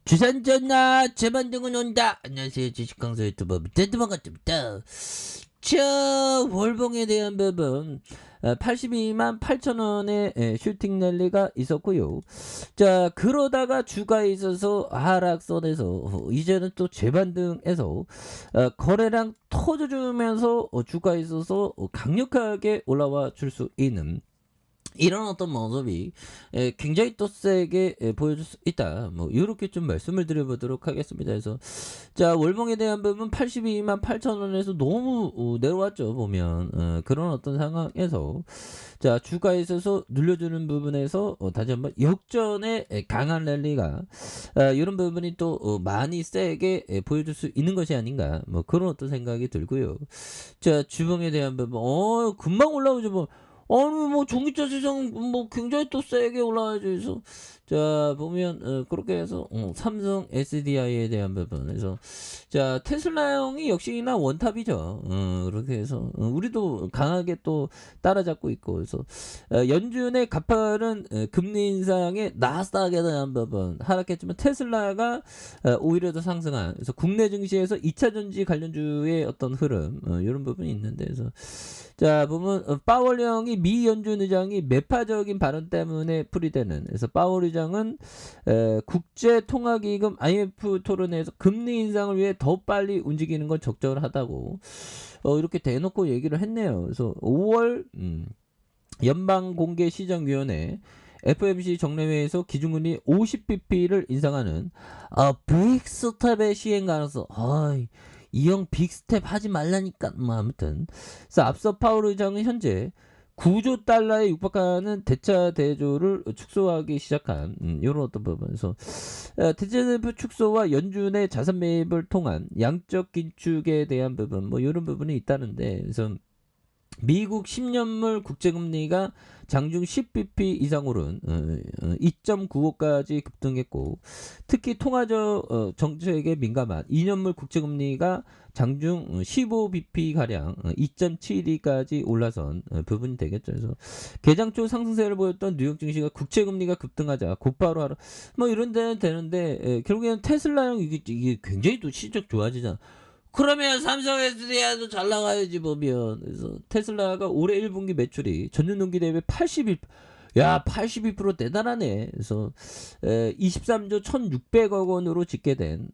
주산전나 재반등은 온다. 안녕하세요, 주식강사 유튜버 대드만가입니다. 자, 월봉에 대한 부분 82만 8천원의 슈팅 랠리가 있었고요. 자, 그러다가 주가에 있어서 하락선에서 이제는 또 재반등해서 거래량 터져주면서 주가에 있어서 강력하게 올라와 줄 수 있는 이런 어떤 모습이 굉장히 또 세게 보여줄 수 있다. 뭐 이렇게 좀 말씀을 드려보도록 하겠습니다. 그래서 자, 월봉에 대한 부분 82만 8천원에서 너무 내려왔죠. 보면 그런 어떤 상황에서 자, 주가에 있어서 눌려주는 부분에서 다시 한번 역전의 강한 랠리가 이런 부분이 또 많이 세게 보여줄 수 있는 것이 아닌가, 뭐 그런 어떤 생각이 들고요. 자, 주봉에 대한 부분 금방 올라오죠. 뭐 아니 뭐 전기차 시장 뭐 굉장히 또 세게 올라와야죠. 그래서 자, 보면 그렇게 해서 삼성 SDI에 대한 부분에서 자, 테슬라형이 역시나 원탑이죠. 그렇게 해서 우리도 강하게 또 따라잡고 있고, 그래서 연준의 가파른 금리 인상에 나스닥에 대한 부분 하락했지만 테슬라가 오히려 더 상승한, 그래서 국내 증시에서 2차 전지 관련주의 어떤 흐름 이런 부분이 있는데, 그래서 자, 보면 파월 형이 미 연준 의장이 매파적인 발언 때문에 풀이되는, 그래서 파월 의장은 국제통화기금 IMF 토론회에서 금리 인상을 위해 더 빨리 움직이는 건 적절하다고 이렇게 대놓고 얘기를 했네요. 그래서 5월 연방공개시장위원회 FOMC 정례회에서 기준금리 50bp를 인상하는 빅스텝의 시행 가능성. 이형 빅스텝 하지 말라니까. 뭐 아무튼 그래서 앞서 파월 의장은 현재 9조 달러에 육박하는 대차 대조를 축소하기 시작한 이런 어떤 부분에서 대차 대조 축소와 연준의 자산 매입을 통한 양적 긴축에 대한 부분, 뭐 이런 부분이 있다는데, 그래서 미국 10년물 국제금리가 장중 10bp 이상 오른 2.95까지 급등했고, 특히 통화적 정책에 민감한 2년물 국제금리가 장중 15bp가량 2.72까지 올라선 부분이 되겠죠. 그래서 개장 초 상승세를 보였던 뉴욕 증시가 국채금리가 급등하자 곧바로 하라, 뭐 이런 데는 되는데 결국에는 테슬라형 이게 굉장히 또 실적 좋아지잖아. 그러면 삼성 SDI도 잘 나가야지 보면. 그래서 테슬라가 올해 1분기 매출이 전년 동기 대비 81, 야 82% 대단하네. 그래서 23조 1,600억 원으로 집계된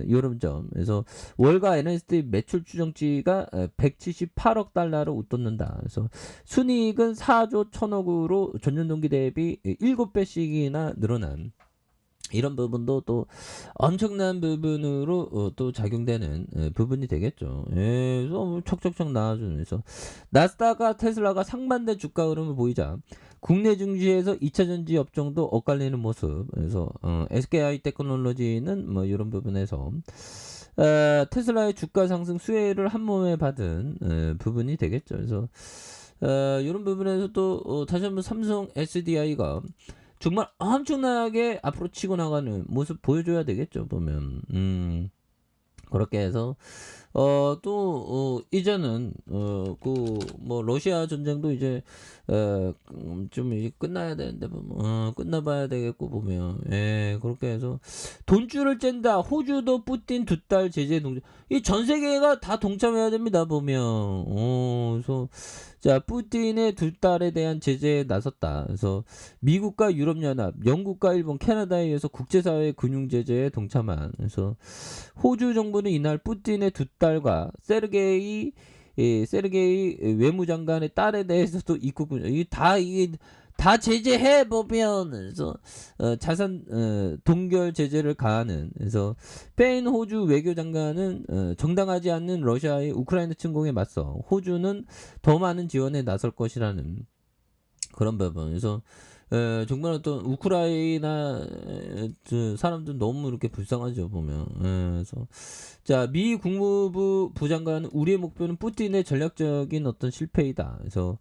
이런 점. 그래서 월가 NSD 매출 추정치가 178억 달러를 웃돋는다. 그래서 순이익은 4조 1,000억으로 전년 동기 대비 7배씩이나 늘어난 이런 부분도 또 엄청난 부분으로 또 작용되는 부분이 되겠죠. 그래서 뭐 척척척 나와주는, 그래서 나스닥과 테슬라가 상반된 주가 흐름을 보이자 국내 증시에서 2차 전지 업종도 엇갈리는 모습. 그래서 SKI 테크놀로지는 뭐 이런 부분에서 테슬라의 주가 상승 수혜를 한 몸에 받은 부분이 되겠죠. 그래서 이런 부분에서 또 다시 한번 삼성 SDI가 정말 엄청나게 앞으로 치고 나가는 모습 보여줘야 되겠죠, 보면. 그렇게 해서 또 이제는 그 뭐 러시아 전쟁도 이제 좀 이제 끝나야 되는데 보면 끝나봐야 되겠고 보면, 그렇게 해서 돈줄을 쨘다. 호주도 푸틴 2달 제재 동참, 이 전 세계가 다 동참해야 됩니다 보면. 그래서 자, 푸틴의 2달에 대한 제재에 나섰다. 그래서 미국과 유럽연합, 영국과 일본, 캐나다에 의해서 국제사회 금융제재에 동참한, 그래서 호주 정부는 이날 푸틴의 2딸과 세르게이 외무장관의 딸에 대해서도 입국을, 이게 다 제재해 보면. 그래서 자산 동결 제재를 가하는, 그래서 스페인 호주 외교장관은 정당하지 않는 러시아의 우크라이나 침공에 맞서 호주는 더 많은 지원에 나설 것이라는 그런 부분. 그래서 정말 어떤 우크라이나 사람들 너무 이렇게 불쌍하죠 보면. 그래서 자, 미 국무부 부장관은 우리의 목표는 푸틴의 전략적인 어떤 실패이다. 그래서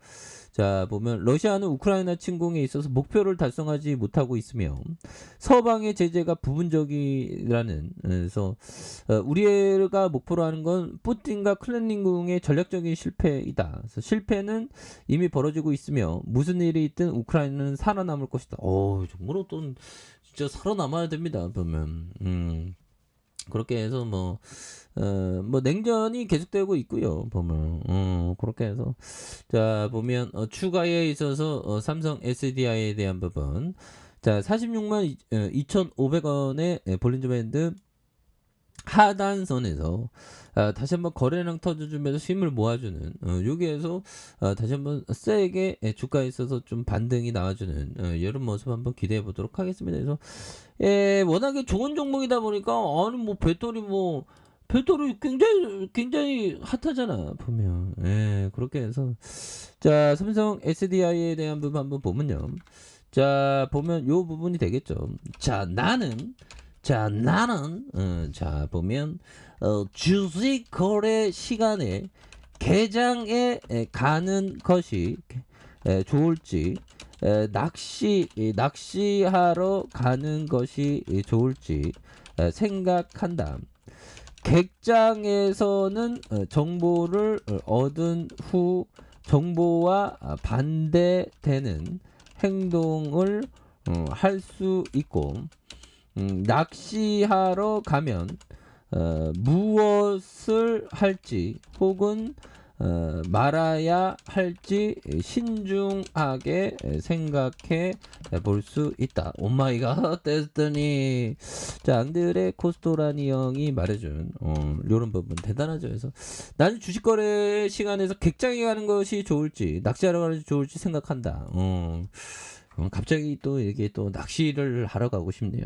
자, 보면 러시아는 우크라이나 침공에 있어서 목표를 달성하지 못하고 있으며 서방의 제재가 부분적이라는, 그래서 우리가 목표로 하는 건 푸틴과 클레닝궁의 전략적인 실패이다. 그래서 실패는 이미 벌어지고 있으며 무슨 일이 있든 우크라이나는 살아남을 것이다. 정말 어떤 진짜 살아남아야 됩니다. 보면 그렇게 해서 뭐 냉전이 계속되고 있고요. 보면 그렇게 해서 자 보면 추가에 있어서 삼성 SDI에 대한 부분 자 46만 2,500원의 볼린저 밴드 하단선에서 다시 한번 거래량 터져주면서 힘을 모아주는 여기에서 다시 한번 세게 주가에 있어서 좀 반등이 나와주는 이런 모습 한번 기대해 보도록 하겠습니다. 그래서 워낙에 좋은 종목이다 보니까 아니 뭐 배터리 굉장히 핫하잖아 보면 그렇게 해서 자 삼성 SDI에 대한 부분 한번 보면요. 자 보면 요 부분이 되겠죠. 자 보면 주식 거래 시간에 개장에 가는 것이 좋을지 낚시하러 가는 것이 좋을지 생각한다. 객장에서는 정보를 얻은 후 정보와 반대되는 행동을 할 수 있고 낚시하러 가면 무엇을 할지 혹은 말아야 할지 신중하게 생각해 볼 수 있다. 오마이갓 데스티니. 자 앙드레 코스토라니 형이 말해준 요런 부분 대단하죠. 그래서 나는 주식거래 시간에서 객장에 가는 것이 좋을지 낚시하러 가는 것이 좋을지 생각한다. 갑자기 또 이게 또 낚시를 하러 가고 싶네요.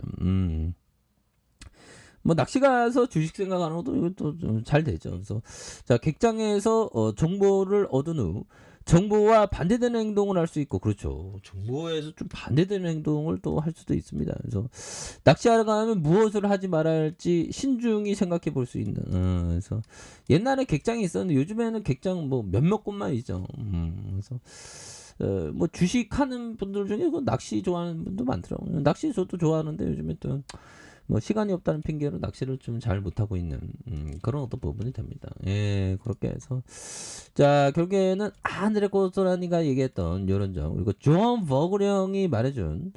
뭐 낚시 가서 주식 생각하는 것도 이것도 좀 잘 되죠. 그래서 자 객장에서 정보를 얻은 후 정보와 반대되는 행동을 할 수 있고 그렇죠. 정보에서 좀 반대되는 행동을 또 할 수도 있습니다. 그래서 낚시하러 가면 무엇을 하지 말아야 할지 신중히 생각해 볼 수 있는. 그래서 옛날에 객장이 있었는데 요즘에는 객장 뭐 몇몇 곳만 있죠. 그래서 뭐 주식하는 분들 중에 그 낚시 좋아하는 분도 많더라고요. 낚시 저도 좋아하는데 요즘에 또 뭐 시간이 없다는 핑계로 낚시를 좀 잘 못하고 있는 그런 어떤 부분이 됩니다. 그렇게 해서 자 결국에는 하늘의 고스라니가 얘기했던 요런 점 그리고 존 버글 형이 말해준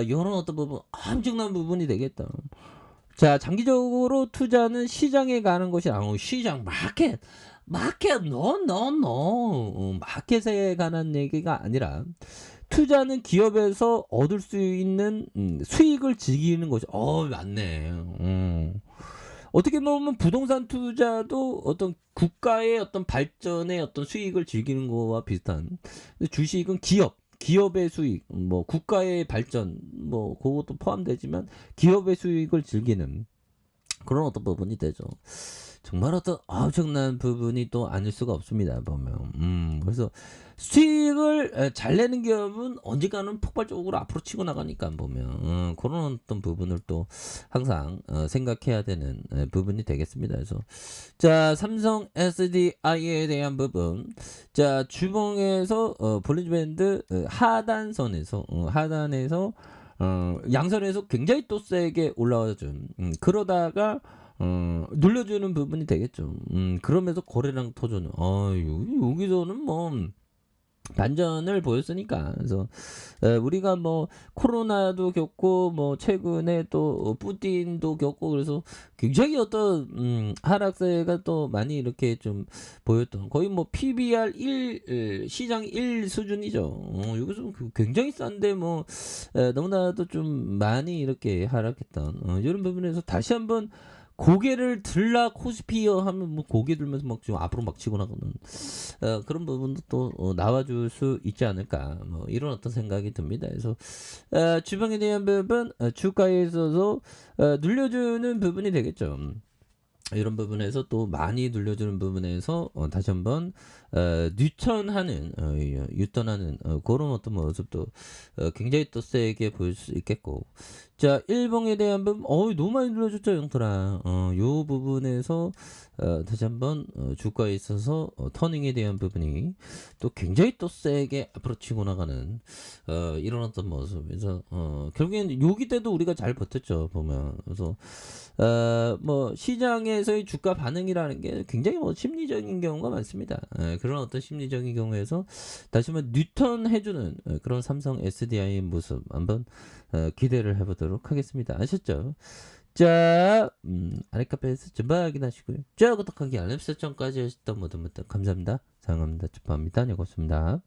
요런 어떤 부분 엄청난 부분이 되겠다. 자 장기적으로 투자는 시장에 가는 것이 아니고 시장 마켓 마켓에 관한 얘기가 아니라 투자는 기업에서 얻을 수 있는 수익을 즐기는 것이 맞네. 어떻게 보면 부동산 투자도 어떤 국가의 어떤 발전의 어떤 수익을 즐기는 거와 비슷한 주식은 기업의 수익 뭐 국가의 발전 뭐 그것도 포함되지만 기업의 수익을 즐기는 그런 어떤 부분이 되죠. 정말 어떤 엄청난 부분이 또 아닐 수가 없습니다. 보면 그래서 수익을 잘 내는 기업은 언젠가는 폭발적으로 앞으로 치고 나가니까 보면 그런 어떤 부분을 또 항상 생각해야 되는 부분이 되겠습니다. 그래서 자 삼성 SDI에 대한 부분 자 주봉에서 볼린저 밴드 하단선에서 양선에서 굉장히 또 세게 올라와준 그러다가 눌려주는 부분이 되겠죠. 그러면서 거래량 터져는 여기서는 뭐 반전을 보였으니까 그래서 우리가 뭐 코로나도 겪고 뭐 최근에 또 푸틴도 겪고 그래서 굉장히 어떤 하락세가 또 많이 이렇게 좀 보였던 거의 뭐 PBR 1 시장 1 수준이죠. 여기서 굉장히 싼데 뭐 너무나도 좀 많이 이렇게 하락했던 이런 부분에서 다시 한번 고개를 들라 코스피어 하면 뭐 고개 들면서 막 좀 앞으로 막 치고 나가는 그런 부분도 또 나와줄 수 있지 않을까 뭐 이런 어떤 생각이 듭니다. 그래서 주방에 대한 부분 주가에 있어서 눌려주는 부분이 되겠죠. 이런 부분에서 또 많이 눌려주는 부분에서 다시 한번 유턴하는 그런 어떤 모습도 굉장히 또 세게 보일 수 있겠고 자 일봉에 대한 부분 너무 많이 눌러줬죠 영토라 요 부분에서 다시 한번 주가에 있어서 터닝에 대한 부분이 또 굉장히 또 세게 앞으로 치고 나가는 이런 어떤 모습에서 결국에는 여기 때도 우리가 잘 버텼죠 보면 그래서 뭐 시장에 시장에서의 주가 반응이라는 게 굉장히 뭐 심리적인 경우가 많습니다. 그런 어떤 심리적인 경우에서 다시 한번 뉴턴해주는 그런 삼성 SDI의 모습 한번 기대를 해보도록 하겠습니다. 아셨죠? 자, 아랫카페에서 전방 확인하시고요. 자, 구독하기, 알림 설정까지 하셨던 모든 분들 감사합니다. 사랑합니다. 축하합니다. 네, 고맙습니다.